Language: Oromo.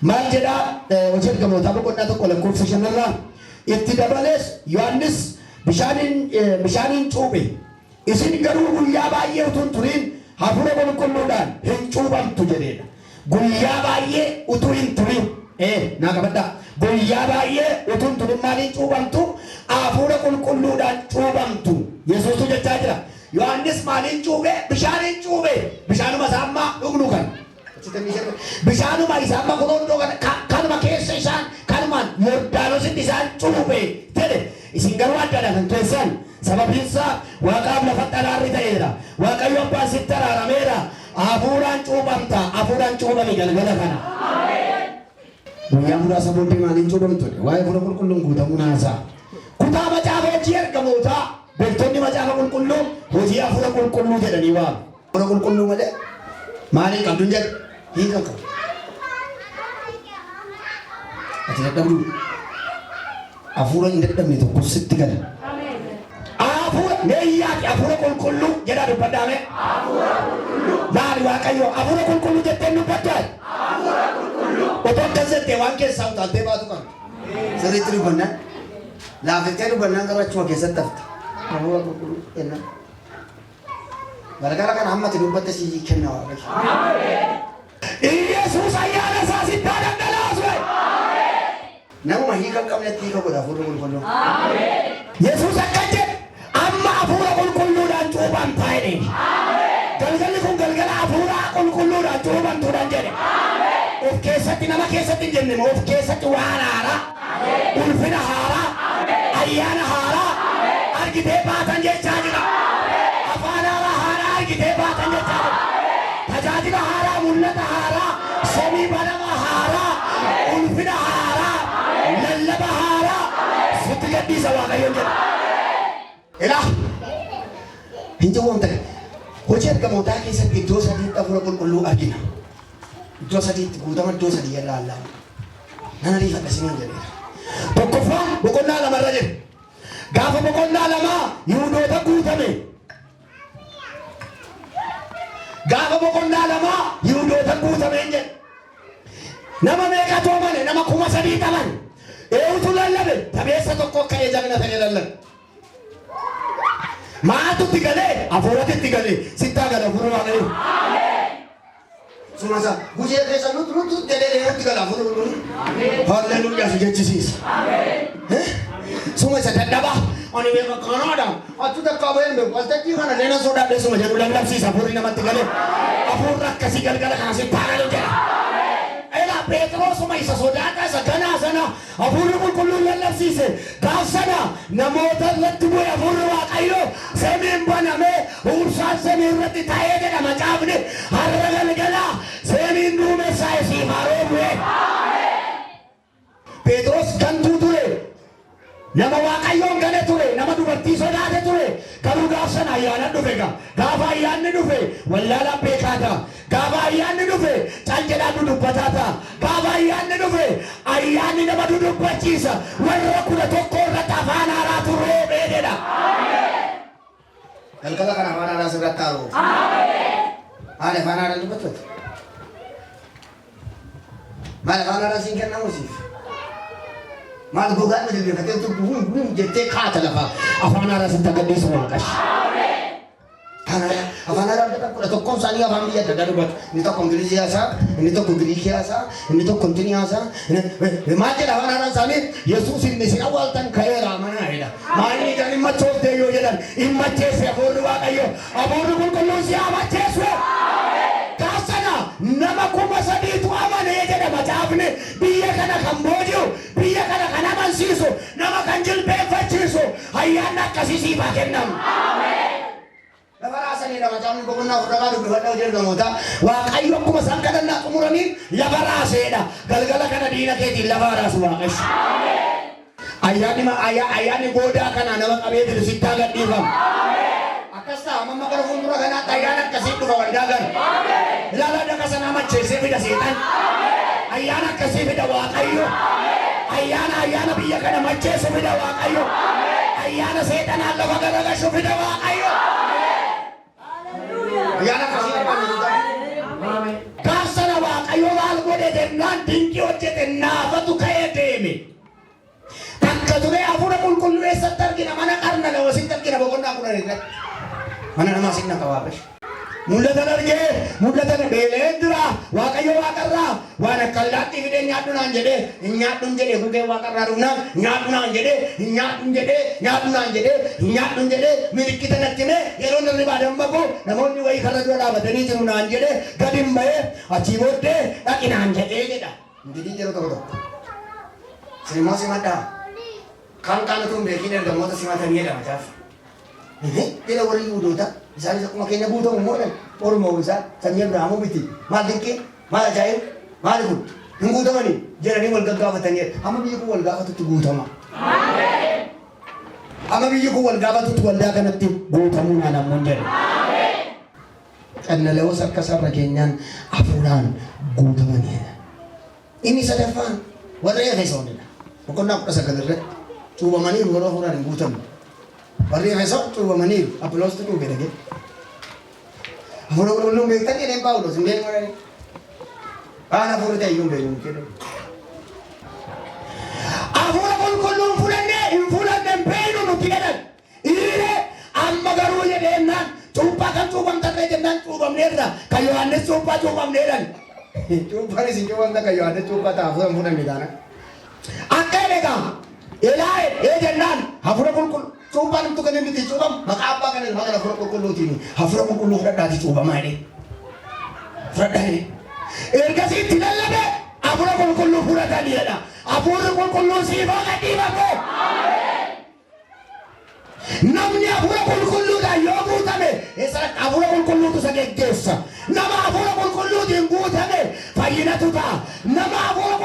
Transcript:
Manjeda hojii gamoota boqonnaa tokko lakkoofsa 5 irraa itti dabalees Yohaannis bishaaniin cuuphe isin garuu guyyaa baay'ee utuu turin hafuura qulqulluudhaan hin cuuphamtu jedheedha. Guyyaa baay'ee utuu hin turin naa qabadhaa guyyaa baay'ee utuu hin turin maaliin cuuphamtu? Hafuura qulqulluudhaan cuuphamtu. Yesuutu jechaa jira. Yohaannis maaliin cuuphe? Bishaaniin cuuphe. Bishaanuma isaa amma dhugnu kan. Bishaanuma isaa amma kunuunuu kanuma keessa isaan kanumaan Yordaanositti isaan cuuphe jedhe. Isin garuu addaadha kan keessan. Sababiinsaa Waaqaaf lafatti araarri ta'eera. Waaqayyo abbaan sitti araarameera. Hafuuraan cuuphamta. Hafuuraan cuuphame galgala kana. Guyyaa muraasa booddee maaliin cuuphamtu? Waa'ee hafuura qulqulluun guutamuun haasa'a. Kutaa macaafa hojii ergamootaa beektonni macaafa qulqulluu hojii hafuura qulqulluu jedhanii waamu. Hafuura qulqulluu malee maaliin qabduun jedhe hiika qabu. Ati dadhabduu hafuura hin dadhabne tokko sitti gala. Hafuura meeyyaati hafuura qulqulluu jedhaa dubbadhaame. Laali Waaqayyo hafuura qulqulluu jettee dubbaddaa. Otoo akkas jettee waan keessaa utaaltee baatu qabdu. Sirriitti dubbannaan laafittee dubbannaan gara achuma keessatti hafta. Hafuura qulqulluu jenna. Gargaara kana hammati dubbatte si kenna Waaqayyo. Yesuus ayyaana isaa sitti dhangalaasu. Namuma hiika hin qabnetti hiika godha hafuura qulqulluu. Yesuus akkas jedhe amma hafuura qulqulluudhaan cuuphamtaa jedhe. Galgalli kun galgala hafuura qulqulluudhaan cuuphamtuudhaan jedhe. Of keessatti nama keessatti hin jenne of keessatti waan haaraa, ulfina haaraa, ayyaana haaraa argitee baatan jechaa jira. Afaan haaraa argitee baatan jechaa jira. Tajaajila haaraa, mul'ata haaraa, samii banama haaraa, ulfina haaraa, lallaba haaraa sitti gadhiisa Waaqayyoon jedha. Ilaa hin jawwamtan hojii ergamootaa keessatti iddoo sadiitti hafuura qulqulluu argina. Iddoo sadiitti guutama iddoo sadii irraa allaala. Nana riifadha siniin jedheera. Tokkoffaan boqonnaa lamarra jedhe. Gaafa boqonnaa lamaa Yihuudoota guutame. Gaafa boqonnaa lamaa Yihuudoota guutameen jedhe. Nama meeqatu amane? Nama 3,000 qaban. Eenyutu lallabe? Tabeessa tokko akka jagna ta'e lallabe. Maatutti galee hafuuratitti galee sittaa gala hafuura Waaqayyoo. Sumasa gujee keessa nutu jedhee nutti gala hafuura. Hallelujaa si jechisiisa. Suma isa dadhabaa ani beeka kanaadha. Atu takka baay'een beeku waltajjii kana leena sodaadhee suma jedhu lallabsiisa hafuurri namatti galee. Hafuurri akkasii galgala kana sittaa galee jedha. Ela Petroosuma isa sodaadhaa isa ganaa sana hafuurri qulqulluun lallabsiise. Gaaf sana namoota irratti bu'e hafuurri Waaqayyoo samiin banamee ursaan samii irratti taa'ee jedha macaafni har'a galgalaa samiin duumessaa isiif haroo bu'e. Petroos gantuu ture. Nama Waaqayyoon gale ture, nama dubartii sodaate ture. Garuu gaaf sana ayyaana dhufe gaafa ayyaanni dhufe wallaalaan beekaata. Gaafa ayyaanni dhufe caljedhaan dubbataata. Gaafa ayyaanni dhufe ayyaanni nama dudubbachiisa. Warra 11 irratti afaan haaraatu roobee jedha. Galgala kana afaan haaraa sirratti haaroo. Haala afaan haaraa dubbatatu. Maal afaan haaraa siin kennamu siif? Maal gogaan nu jilbeeffatee tu jettee kaata lafa afaan haaraa sitti agaddeessu Waaqayyo. Afaan haaraa kudha tokkoon isaanii afaan biyya adda addaa dubbatu. Inni tokko Ingilizii haasaa, inni tokko Giriikii haasaa, inni tokko Intini haasaa. Maal jedha afaan haaraan isaanii? Yesuus inni isin awwaaltan ka'eera amanaa jedha. Maaliin ijaan hin machoofte yoo jedhan hin macheesse hafuurri Waaqayyo. Hafuurri qulqulluun si haa macheessu. Kaasana nama 3,000 amanee jedha macaafni biyya kana kan booji'u biyya kana kan amansiisu nama kan jilbeeffachiisu ayyaanni akkasii siif haa kennamu. Lafa raasaniidha macaafni boqonnaa 4 dubbifadha hojii ergamootaa. Waaqayyo akkuma isaan kadhannaa xumuraniin lafa raaseedha. Galgala kana diina keetiin lafa raasu Waaqayyo. Ayyaanni goodaa kana nama qabee jiru sitti haa gadhiifamu. Akkas ta'a amma gara fuuldura kanaatti ayyaana akkasii dhufa waldaa gala. Ilaalaa dhaqa sana macheessee fida seetan. Ayyaana akkasii fida Waaqayyo. Ayyaana biyya kana macheessu fida Waaqayyo. Ayyaana seetanaan lafa garagashu fida Waaqayyo. Ayyaana akkasii fida. Gaaf sana Waaqayyo maal godhe jennaan dinqii hojjete naafatu ka'ee deeme. Takka ture hafuura qulqulluu eessatti argina? Mana qarna lawasitti argina boqonnaa 10 irratti. Mana namaa sinna qabaabesh. Mul'atan argee mul'atan beelee dura Waaqayyo waaqarraa waan akka allaattii fidee nyaadhu naan jedhee hin nyaadhu jedhee gugee waaqarraa dhufnaan nyaadhu naan jedhee hin nyaadhu jedhee nyaadhu naan jedhee hin nyaadhu jedhee milikkita natti himee yeroo narri baadan bagu namoonni wayii karra dura dhaabatanii jiru naan jedhee gadi hin bahee achii booddee dhaqi naan jedhee jedha. Ndidii yeroo tokko tokko simoo simadhaa kan qaanatu hin beekin ergamoota simatanii jedhama jaaf. Bila warri Yihuudoota isaanis akkuma keenya guutamu moodhan Oromoo isaa sanyii Abrahaamuu miti maal dinqii maal ajaa'ib maal kun hin guutamanii jedhanii wal gaggaafatanii amma biyyi kun wal gaafatutti guutama. Amma biyyi kun wal gaafatutti waldaa kanatti guutamuu naan ammoo jedhe. Qannala'oos akka sarara keenyaan hafuuraan guutamaniidha. Inni sadaffaan warra Efesoonidha. Boqonnaa 19 irratti cuubamanii yeroo hafuuraan hin guutamne. Warri Efesoon cuubamaniiru Apoloostu cuube dhage. Hafuura qulqulluun beektan jedheen Phaawulos hin beekne. Waan hafuurri ta'e iyyuu hin beeknu jedhe. Hafuura qulqulluun fudhannee hin fudhanne hin beeknu nuti jedhan. Dhiiree amma garuu jedheennaan cuuphaa kan cuubamtarree jennaan cuubamneerra kan Yohaannis cuuphaa cuubamneedhan. Cuuphaan isin cuubamta kan Yohaannis cuuphaa ta'a hafuura hin fudhanne taana. Akka eegaa ilaa jennaan hafuura qulqulluu. Cuuphaan namtu kan inni itti cuubam maqaa abbaa kan ilmaa kana hafuura qulqulluutiin hafuura qulqulluu fudhadhaati cuubamaa jedhee. Fudhadhaa ergasii itti lallabe hafuura qulqulluu fudhatanii jedha. Hafuurri qulqulluu siifaa gadhiifame. Namni hafuura qulqulluudhaan yoo guutame hafuura qulqulluutu isa geggeessa. Nama hafuura qulqulluutiin guutame fayyinatu ta'a. Nama hafuura